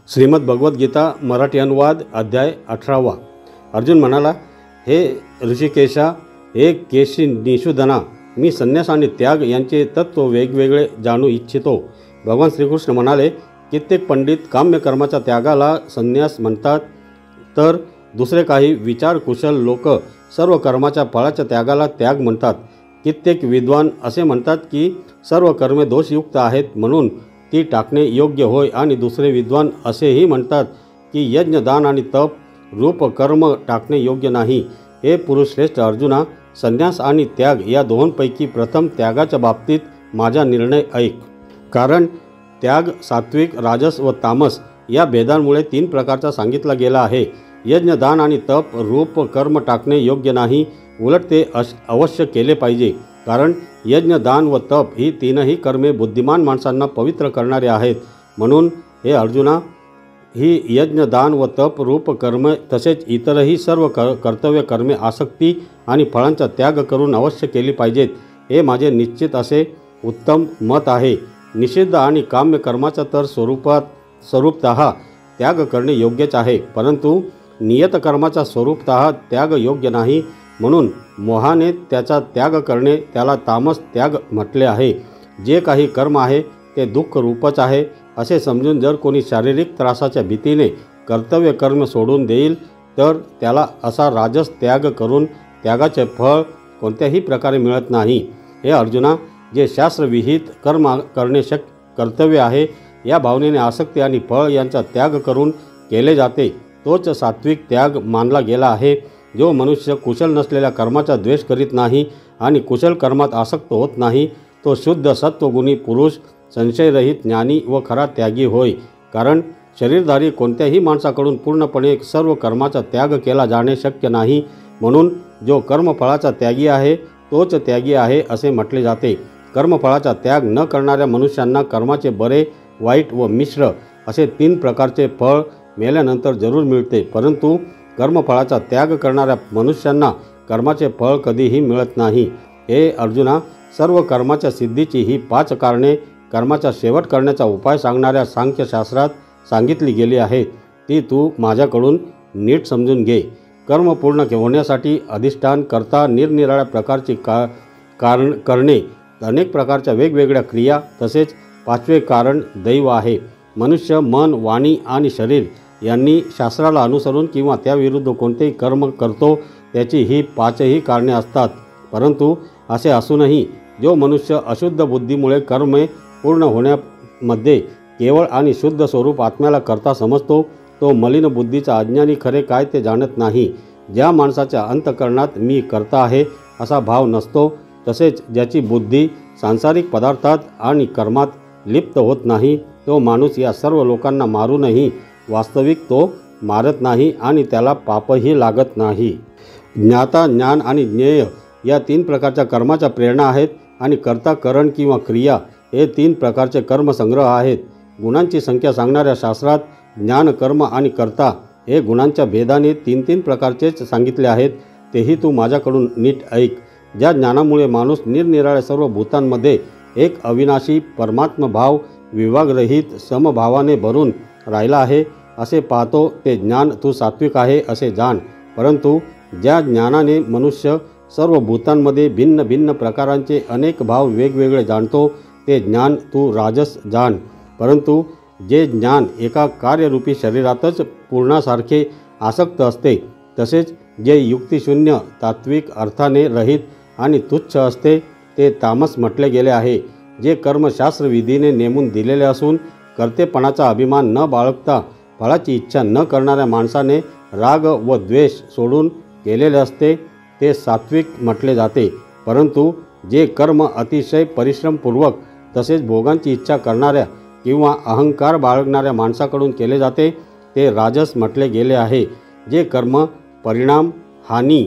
श्रीमद भगवद्गीता मराठी अनुवाद अध्याय 18। अर्जुन म्हणाला, हे ऋषिकेशा, हे केशी निषूदना, मी संन्यास आणि त्याग यांचे तत्व वेगवेगळे जाणू इच्छितो। भगवान श्रीकृष्ण म्हणाले, कित्येक पंडित काम्य कर्माच्या त्यागाला संन्यास म्हणतात, तर दुसरे काही विचारकुशल लोक सर्व कर्माच्या फळाच्या त्यागाला त्याग म्हणतात। कित्येक विद्वान असे म्हणतात की सर्व कर्मे दोषयुक्त आहेत म्हणून ती टाकणे योग्य होय, आणि दुसरे विद्वान असेही म्हणतात की यज्ञ, दान आणि तप रूप कर्म टाकणे योग्य नाही। हे पुरुषश्रेष्ठ अर्जुना, संन्यास आणि त्याग या दोहोंपैकी प्रथम त्यागाच्या बाबतीत माझा निर्णय ऐक। कारण त्याग सात्विक, राजस व तामस या भेदांमुळे 3 प्रकारचा सांगितला गेला आहे। यज्ञ, दान आणि तप रूप कर्म टाकणे योग्य नाही, उलट ते अवश्य केले पाहिजे। कारण यज्ञ, दान व तप ही 3ही कर्मे बुद्धिमान माणसांना पवित्र करणारे आहेत। म्हणून हे अर्जुना, ही यज्ञ, दान व तप रूप कर्म तसेच इतरही सर्व कर्तव्य कर्मे आसक्ती आणि फळांचा त्याग करून अवश्य केली पाहिजेत। हे माझे निश्चित असे उत्तम मत आहे। निषिद्ध आणि काम्य कर्माचा तर स्वरूपतः त्याग करणे योग्यच आहे, परंतु नियत कर्माचा स्वरूपतः त्याग योग्य नाही, म्हणून मोहाने त्याचा त्याग करणे त्याला तामस त्याग म्हटले आहे। जे काही कर्म आहे ते दुःख रूपच आहे असे समजून जर कोणी शारीरिक त्रासाच्या भीतीने कर्तव्य कर्म सोडून देईल, तर त्याला असा राजस त्याग करून त्यागाचे फळ कोणत्याही प्रकारे मिळत नाही। हे अर्जुना, जे शास्त्रविहित कर्म करणे कर्तव्य आहे, या भावनेने आसक्ती आणि फळ यांचा त्याग करून केले जाते, तोच सात्विक त्याग मानला गेला आहे। जो मनुष्य कुशल नसलेल्या कर्माचा द्वेष करीत नाही आणि कुशल कर्मात आसक्त होत नाही, तो शुद्ध सत्वगुणी पुरुष, संशयरहित ज्ञानी व खरा त्यागी होय। कारण शरीरधारी कोणत्याही माणसाकडून पूर्णपणे सर्व कर्माचा त्याग केला जाणे शक्य नाही, म्हणून जो कर्मफळाचा त्यागी आहे तोच त्यागी आहे असे म्हटले जाते। कर्मफळाचा त्याग न करणाऱ्या मनुष्यांना कर्माचे बरे, वाईट व मिश्र असे 3 प्रकारचे फळ मेल्यानंतर जरूर मिळते, परंतु कर्मफळाचा त्याग करणाऱ्या मनुष्यांना कर्माचे फळ कधीही मिळत नाही। हे अर्जुना, सर्व कर्माच्या सिद्धीची ही 5 कारणे कर्माचा शेवट करण्याचा उपाय सांगणाऱ्या सांख्यशास्त्रात सांगितली गेली आहेत, ती तू माझ्याकडून नीट समजून घे। कर्म पूर्ण होण्यासाठी अधिष्ठान करता निरनिराळ्या प्रकारची करणे, अनेक प्रकारच्या वेगवेगळ्या क्रिया, तसेच 5वे कारण दैव आहे। मनुष्य मन, वाणी आणि शरीर यांनी शास्त्राला अनुसरून किंवा त्याविरुद्ध कोणतेही कर्म करतो, त्याची ही 5ही कारणे असतात। परंतु असे असूनही जो मनुष्य अशुद्ध बुद्धीमुळे कर्मे पूर्ण होण्यामध्ये केवळ आणि शुद्ध स्वरूप आत्म्याला करता समजतो, तो मलिन बुद्धीचा अज्ञानी खरे काय ते जाणत नाही। ज्या माणसाच्या अंतःकरणात मी करता आहे असा भाव नसतो, तसेच ज्याची बुद्धी सांसारिक पदार्थात आणि कर्मात लिप्त होत नाही, तो माणूस या सर्व लोकांना मारूनही वास्तविक तो मारत नाही आणि त्याला पापही लागत नाही। ज्ञाता, ज्ञान आणि ज्ञेय या 3 प्रकारच्या कर्माच्या प्रेरणा आहेत, आणि कर्ता, करण किंवा क्रिया हे 3 प्रकारचे कर्मसंग्रह आहेत। गुणांची संख्या सांगणाऱ्या शास्त्रात ज्ञान, कर्म आणि कर्ता हे गुणांच्या भेदाने 3 प्रकारचेच सांगितले आहेत, तेही तू माझ्याकडून नीट ऐक। ज्या ज्ञानामुळे माणूस निरनिराळ्या सर्व भूतांमध्ये एक अविनाशी परमात्मभाव विभागरहित समभावाने भरून राहिला आहे असे पाहतो, ते ज्ञान तू सात्विक आहे असे जाण। परंतु ज्या ज्ञानाने मनुष्य सर्व भूतांमध्ये भिन्न भिन्न प्रकारांचे अनेक भाव वेगवेगळे जाणतो, ते ज्ञान तू राजस जाण। परंतु जे ज्ञान एका कार्यरूपी शरीरातच पूर्णासारखे आसक्त असते, तसेच जे युक्तिशून्य, तात्विक, अर्थाने रहित आणि तुच्छ असते, ते तामस म्हटले गेले आहे। जे कर्म शास्त्रविधीने नेमून दिलेले असून कर्तेपणाचा अभिमान न बाळगता फळाची इच्छा न करणाऱ्या माणसाने राग व द्वेष सोडून केलेले असते, ते सात्विक म्हटले जाते। परंतु जे कर्म अतिशय परिश्रमपूर्वक तसेच भोगांची इच्छा करणाऱ्या किंवा अहंकार बाळगणाऱ्या माणसाकडून केले जाते, ते राजस म्हटले गेले आहे। जे कर्म परिणाम, हानी,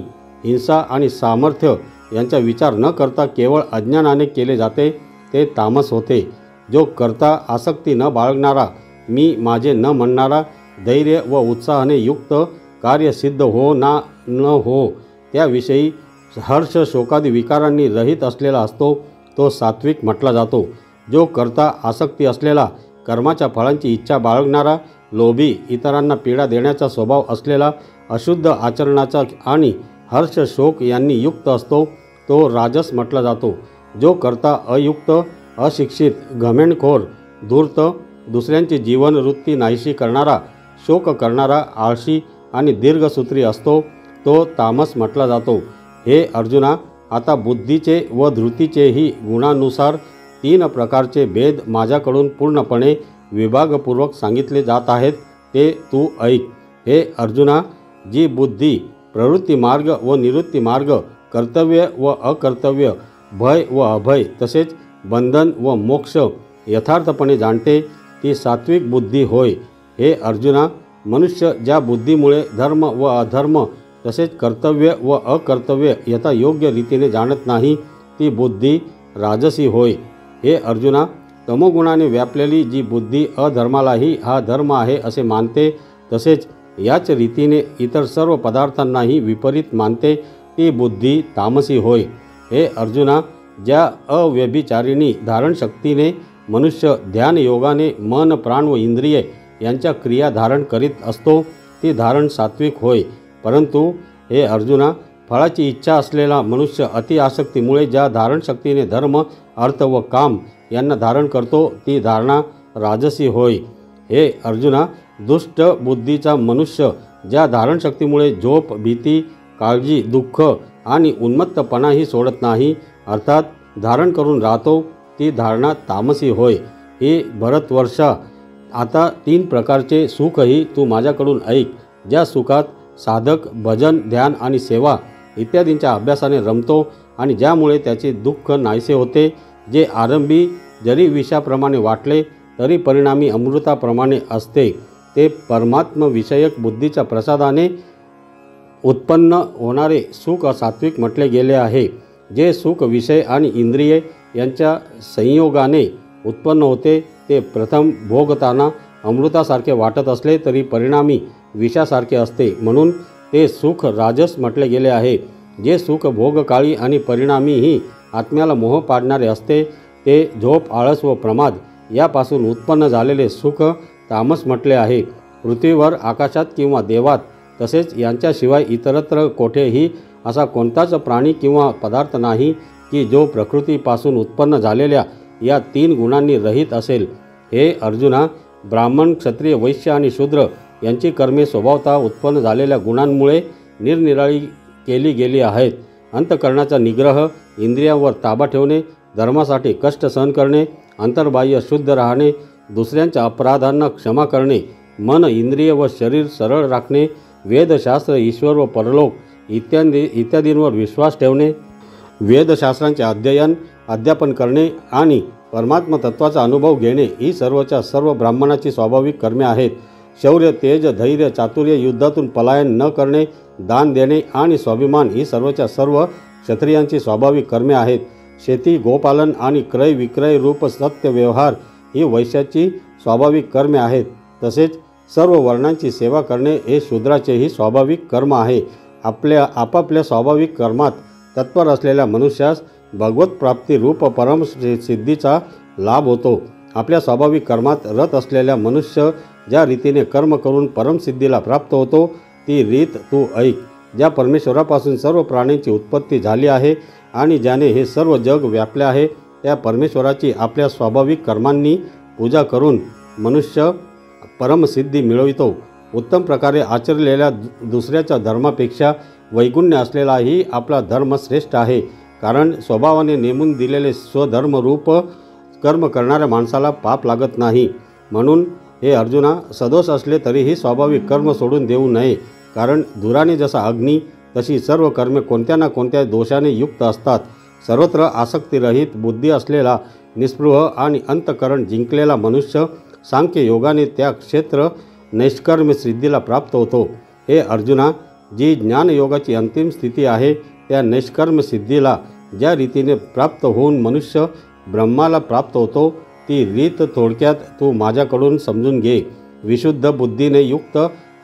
हिंसा आणि सामर्थ्य यांचा विचार न करता केवळ अज्ञानाने केले जाते, ते तामस होते। जो करता आसक्ती न बाळगणारा, मी माझे न म्हणणारा, धैर्य व उत्साहाने युक्त, कार्य सिद्ध हो ना न हो त्याविषयी हर्ष, शोकादी विकारांनी रहित असलेला असतो, तो सात्विक म्हटला जातो। जो करता आसक्ती असलेला, कर्माच्या फळांची इच्छा बाळगणारा लोभी, इतरांना पीडा देण्याचा स्वभाव असलेला, अशुद्ध आचरणाचा आणि हर्ष शोक यांनी युक्त असतो तो राजस म्हटला जातो. जो करता अयुक्त, अशिक्षित, घमेंडखोर, धूर्त, दुसऱ्यांची जीवनवृत्ती नाहीशी करणारा, शोक करणारा, आळशी आणि दीर्घसूत्री असतो तो तामस म्हटला जातो. हे अर्जुना, आता बुद्धीचे व धृतीचेही गुणानुसार 3 प्रकारचे भेद माझ्याकडून पूर्णपणे विभागपूर्वक सांगितले जात आहेत, ते तू ऐक. हे अर्जुना, जी बुद्धी प्रवृत्ती मार्ग व निवृत्ती मार्ग, कर्तव्य व अकर्तव्य, भय व अभय तसेच बंधन व मोक्ष यथार्थपणे जाणते ती सात्विक बुद्धी होय. हे अर्जुना, मनुष्य ज्या बुद्धीमुळे धर्म व अधर्म तसेच कर्तव्य व अकर्तव्य यथा योग्य रीतीने जाणत नाही ती बुद्धी राजसी होय. हे अर्जुना, तमोगुणाने व्यापलेली जी बुद्धी अधर्मालाही हा धर्म आहे असे मानते तसेच याच रीतीने इतर सर्व पदार्थांनाही विपरीत मानते ती बुद्धी तामसी होय. हे अर्जुना, ज्या अव्यभिचारिणी धारणशक्तीने मनुष्य ध्यान योगाने मन, प्राण व इंद्रिये यांच्या क्रिया धारण करीत असतो ती धारण सात्विक होय. परंतु हे अर्जुना, फळाची इच्छा असलेला मनुष्य अति आसक्तीमुळे ज्या धारणशक्तीने धर्म, अर्थ व काम यांना धारण करतो ती धारणा राजसी होय. हे अर्जुना, दुष्ट बुद्धीचा मनुष्य ज्या धारणशक्तीमुळे झोप, भीती, काळजी, दुःख आणि उन्मत्तपणाही सोडत नाही अर्थात धारण करून राहतो ती धारणा तामसी होय. ही भरतवर्षा, आता 3 प्रकारचे सुखही तू माझ्याकडून ऐक. ज्या सुखात साधक भजन, ध्यान आणि सेवा इत्यादींच्या अभ्यासाने रमतो आणि ज्यामुळे त्याचे दुःख नाहीसे होते, जे आरंभी जरी विषाप्रमाणे वाटले तरी परिणामी अमृताप्रमाणे असते, ते परमात्मविषयक बुद्धीच्या प्रसादाने उत्पन्न होणारे सुख सात्विक म्हटले गेले आहे. जे सुख विषय आणि इंद्रिये यांच्या संयोगाने उत्पन्न होते ते प्रथम भोगताना अमृतासारखे वाटत असले तरी परिणामी विषासारखे असते, म्हणून ते सुख राजस म्हटले गेले आहे. जे सुख भोगकाळी आणि परिणामीही आत्म्याला मोह पाडणारे असते ते झोप, आळस व प्रमाद यापासून उत्पन्न झालेले सुख तामस म्हटले आहे. पृथ्वीवर, आकाशात किंवा देवात तसेच यांच्याशिवाय इतरत्र कोठेही असा कोणताच प्राणी किंवा पदार्थ नाही की जो प्रकृतीपासून उत्पन्न झालेल्या या 3 गुणांनी रहित असेल. हे अर्जुना, ब्राह्मण, क्षत्रिय, वैश्य आणि शूद्र यांची कर्मे स्वभावतः उत्पन्न झालेल्या गुणांमुळे निरनिराळी केली गेली आहेत. अंतःकरणाचा निग्रह, इंद्रियांवर ताबा ठेवणे, धर्मासाठी कष्ट सहन करणे, अंतर्बाह्य शुद्ध राहणे, दुसऱ्यांच्या अपराधांना क्षमा करणे, मन, इंद्रिय व शरीर सरळ राखणे, वेदशास्त्र, ईश्वर व परलोक इत्यादींवर विश्वास ठेवणे, वेदशास्त्रांचे अध्यापन करणे आणि परमात्म तत्वाचा अनुभव घेणे ही सर्वच्या सर्व ब्राह्मणाची स्वाभाविक कर्मे आहेत. शौर्य, तेज, धैर्य, चातुर्य, युद्धातून पलायन न करणे, दान देणे आणि स्वाभिमान ही सर्वच्या सर्व क्षत्रियांची स्वाभाविक कर्मे आहेत. शेती, गोपालन आणि क्रय विक्रय रूप सत्य व्यवहार ही वैश्याची स्वाभाविक कर्मे आहेत. तसेच सर्व वर्णांची सेवा करणे हे शूद्राचेही स्वाभाविक कर्म आहे. आपापल्या स्वाभाविक कर्मात तत्पर असलेल्या मनुष्यास भगवत प्राप्ती रूप परम सिद्धीचा लाभ होतो. आपल्या स्वाभाविक कर्मात रत असलेल्या मनुष्य ज्या रीतीने कर्म करून परमसिद्धीला प्राप्त होतो ती रीत तू ऐक. ज्या परमेश्वरापासून सर्व प्राण्यांची उत्पत्ती झाली आहे आणि ज्याने हे सर्व जग व्यापले आहे त्या परमेश्वराची आपल्या स्वाभाविक कर्मांनी पूजा करून मनुष्य परमसिद्धी मिळवितो. उत्तम प्रकारे आचरलेल्या दुसऱ्याच्या धर्मापेक्षा वैगुण्य असलेलाही आपला धर्म श्रेष्ठ आहे, कारण स्वभावाने नेमून दिलेले स्वधर्मरूप कर्म करणाऱ्या माणसाला पाप लागत नाही. म्हणून हे अर्जुना, सदोष असले तरीही स्वाभाविक कर्म सोडून देऊ नये, कारण धुराने जसा अग्नी तशी सर्व कर्मे कोणत्या ना कोणत्या दोषाने युक्त असतात. सर्वत्र आसक्तीरहित बुद्धी असलेला निस्पृह आणि अंतःकरण जिंकलेला मनुष्य सांख्य योगाने त्या क्षेत्र नैष्कर्म्य सिद्धीला प्राप्त होतो. हे अर्जुना, जी ज्ञानयोगाची अंतिम स्थिती आहे त्या नैष्कर्म्य सिद्धीला ज्या रीतीने प्राप्त होऊन मनुष्य ब्रह्माला प्राप्त होतो ती रीत थोडक्यात तू माझ्याकडून समजून घे. विशुद्ध बुद्धीने युक्त,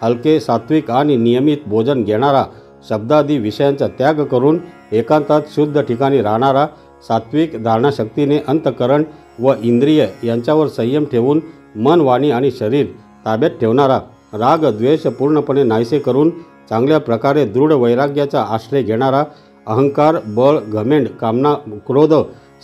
हलके, सात्विक आणि नियमित भोजन घेणारा, शब्दादी विषयांचा त्याग करून एकांतात शुद्ध ठिकाणी राहणारा, सात्विक धारणाशक्तीने अंतःकरण व इंद्रिय यांच्यावर संयम ठेवून मन, वाणी आणि शरीर ताब्यात ठेवणारा, राग द्वेष पूर्णपणे नाहीसे करून चांगल्या प्रकारे दृढ वैराग्याचा आश्रय घेणारा, अहंकार, बळ, घमेंड, कामना, क्रोध,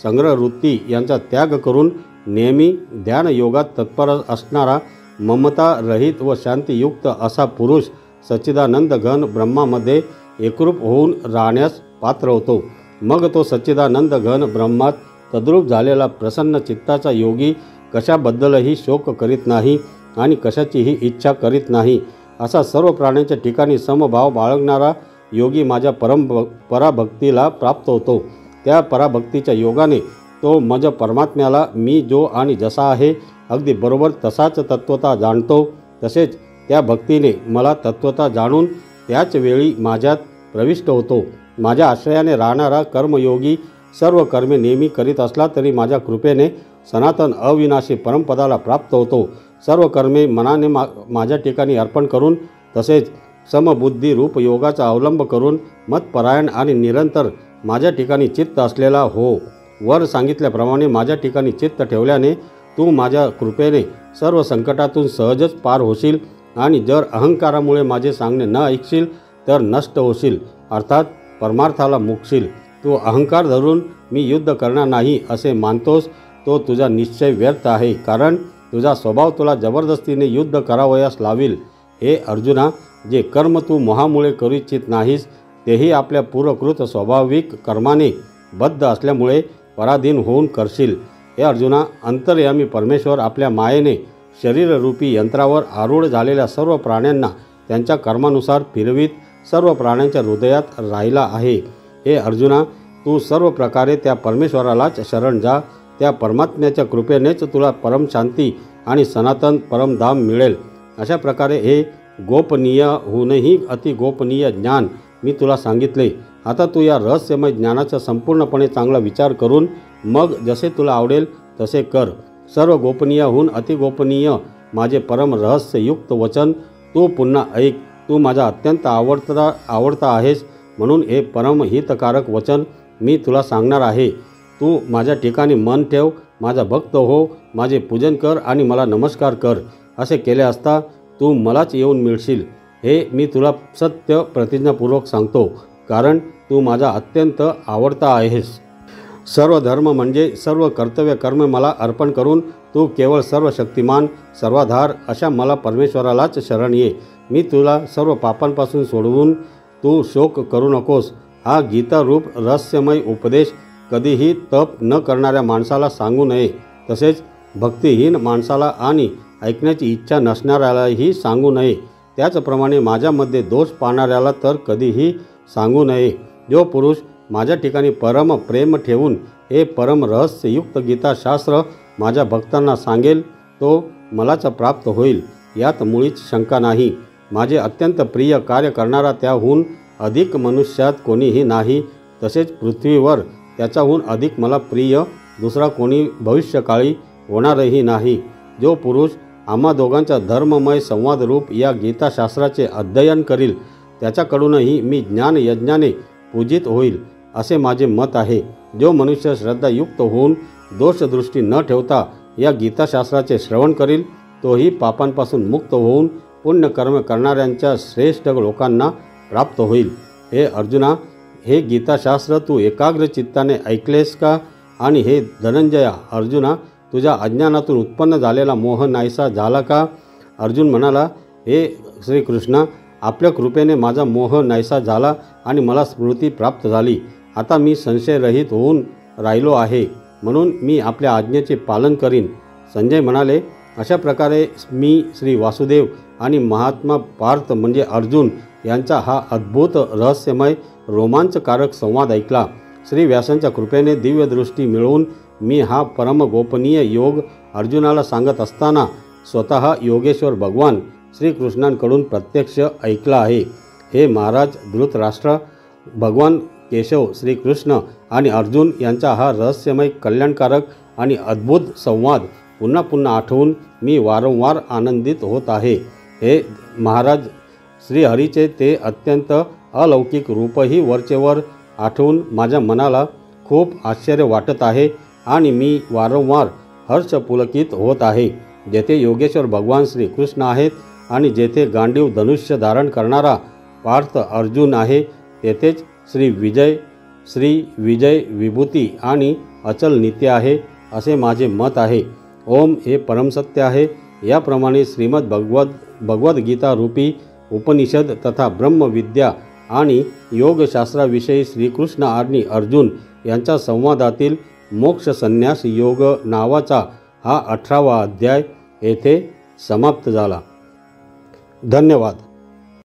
संग्रहवृत्ती यांचा त्याग करून नेहमी ध्यान योगात तत्पर असणारा, ममता रहित व शांतियुक्त असा पुरुष सच्चिदानंद घन ब्रह्मामध्ये एकरूप होऊन राहण्यास पात्र होतो. मग तो सच्चिदानंद घन ब्रह्मात तद्रूप झालेला प्रसन्न चित्ताचा योगी कशाबद्दलही शोक करीत नाही आणि कशाचीही इच्छा करीत नाही असा सर्व प्राण्यांच्या ठिकाणी समभाव बाळगणारा योगी माझ्या पराभक्तीला प्राप्त होतो. त्या पराभक्तीच्या योगाने तो मज परमात्म्याला मी जो आणि जसा आहे अगदी बरोबर तसाच तत्वता जाणतो. तसेच त्या भक्तीने मला तत्वता जाणून त्याच वेळी माझ्यात प्रविष्ट होतो. माझ्या आश्रयाने राहणारा कर्मयोगी सर्व कर्मे नेहमी करीत असला तरी माझ्या कृपेने सनातन अविनाशी परमपदाला प्राप्त होतो. सर्व कर्मे मनाने माझ्या ठिकाणी अर्पण करून तसेच समबुद्धी रूप योगाचा अवलंब करून मतपरायण आणि निरंतर माझ्या ठिकाणी चित्त असलेला हो. वर सांगितल्याप्रमाणे माझ्या ठिकाणी चित्त ठेवल्याने तू माझ्या कृपेने सर्व संकटातून सहजच पार होशील आणि जर अहंकारामुळे माझे सांगणे न ऐकशील तर नष्ट होशील, अर्थात परमार्थाला मुकशील. तू अहंकार धरून मी युद्ध करणार नाही असे मानतोस तो तुझा निश्चय व्यर्थ आहे, कारण तुझा स्वभाव तुला जबरदस्तीने युद्ध करावयास लावील. हे अर्जुना, जे कर्म तू मोहामुळे करू इच्छित नाहीस तेही आपल्या पूर्वकृत स्वाभाविक कर्माने बद्ध असल्यामुळे पराधीन होऊन करशील. हे अर्जुना, अंतर्यामी परमेश्वर आपल्या मायेने शरीररूपी यंत्रावर आरूढ झालेल्या सर्व प्राण्यांना त्यांच्या कर्मानुसार फिरवीत सर्व प्राण्यांच्या हृदयात राहिला आहे. हे अर्जुना, तू सर्व प्रकारे त्या परमेश्वरालाच शरण जा. त्या परमात्म्याच्या कृपेनेच तुला परमशांती आणि सनातन परमधाम मिळेल. अशा प्रकारे हे गोपनीयहूनही अतिगोपनीय ज्ञान मी तुला सांगितले. आता तू या रहस्यमय ज्ञानाचा संपूर्णपणे चांगला विचार करून मग जसे तुला आवडेल तसे कर. सर्व गोपनीयहून अतिगोपनीय माझे परम रहस्ययुक्त वचन तू पुन्हा ऐक. तू माझा अत्यंत आवडता आहेस म्हणून हे परम हितकारक वचन मी तुला सांगणार आहे. तू माझ्या ठिकाणी मन ठेव, माझा भक्त हो, माझे पूजन कर आणि मला नमस्कार कर. असे केले असता तू मलाच येऊन मिळशील. हे मी तुला सत्य प्रतिज्ञापूर्वक सांगतो, कारण तू माझा अत्यंत आवडता आहेस. सर्व धर्म म्हणजे सर्व कर्तव्य कर्म मला अर्पण करून तू केवळ सर्व शक्तिमान सर्वाधार अशा मला परमेश्वरालाच शरण ये. मी तुला सर्व पापांपासून सोडवून तू शोक करू नकोस. हा गीतारूप रहस्यमय उपदेश कधीही तप न करणाऱ्या माणसाला सांगू नये, तसेच भक्तिहीन माणसाला आणि ऐकण्याची इच्छा नसणाऱ्यालाही सांगू नये. त्याचप्रमाणे माझ्यामध्ये दोष पाहणाऱ्याला तर कधीही सांगू नये. जो पुरुष माझ्या ठिकाणी परम प्रेम ठेवून हे परम रहस्ययुक्त गीताशास्त्र माझ्या भक्तांना सांगेल तो मलाच प्राप्त होईल, यात मुळीच शंका नाही. माझे अत्यंत प्रिय कार्य करणारा त्याहून अधिक मनुष्यात कोणीही नाही. तसेच पृथ्वीवर त्याच्याहून अधिक मला प्रिय दुसरा कोणी भविष्यकाळी होणारही नाही. जो पुरुष आम्हा दोघांच्या धर्ममय संवादरूप या गीताशास्त्राचे अध्ययन करील त्याच्याकडूनही मी ज्ञानयज्ञाने पूजित होईल असे माझे मत आहे. जो मनुष्य श्रद्धायुक्त होऊन दोषदृष्टी न ठेवता या गीताशास्त्राचे श्रवण करील तोही पापांपासून मुक्त होऊन पुण्यकर्म करणाऱ्यांच्या श्रेष्ठ लोकांना प्राप्त होईल. हे अर्जुना, हे गीताशास्त्र तू एकाग्र चित्ताने ऐकलेस का? आणि हे धनंजया अर्जुना, तुझ्या अज्ञानातून उत्पन्न झालेला मोह नाहीसा झाला का? अर्जुन म्हणाला, हे श्रीकृष्णा, आपल्या कृपेने माझा मोह नाहीसा झाला आणि मला स्मृती प्राप्त झाली. आता मी संशयरहित होऊन राहिलो आहे, म्हणून मी आपल्या आज्ञेचे पालन करीन. संजय म्हणाले, अशा प्रकारे मी श्री वासुदेव आणि महात्मा पार्थ म्हणजे अर्जुन यांचा हा अद्भुत रहस्यमय रोमांचकारक संवाद ऐकला. श्री व्यासांच्या कृपेने दिव्यदृष्टी मिळवून मी हा परम गोपनीय योग अर्जुनाला सांगत असताना स्वतः योगेश्वर भगवान श्रीकृष्णांकडून प्रत्यक्ष ऐकला आहे. हे महाराज धृतराष्ट्र, भगवान केशव, श्रीकृष्ण आणि अर्जुन यांचा हा रहस्यमय कल्याणकारक आणि अद्भुत संवाद पुन्हा पुन्हा आठवून मी वारंवार आनंदित होत आहे. हे महाराज, श्रीहरीचे ते अत्यंत अलौकिक रूपही वरचेवर आठवून माझ्या मनाला खूप आश्चर्य वाटत आहे आणि मी वारंवार हर्षपुलकित होत आहे. जेथे योगेश्वर भगवान श्रीकृष्ण आहेत आणि जेथे गांडीव धनुष्य धारण करणारा पार्थ अर्जुन आहे, तेथेच श्री विजय विभूती आणि अचल नित्य आहे, असे माझे मत आहे. ओम हे परमसत्य आहे. याप्रमाणे श्रीमद भगवद्गीता रूपी उपनिषद तथा ब्रह्मविद्या आणि योगशास्त्राविषयी श्रीकृष्ण आणि अर्जुन यांच्या संवादातील मोक्ष संन्यास योग नावाचा हा 18वा अध्याय येथे समाप्त झाला. धन्यवाद.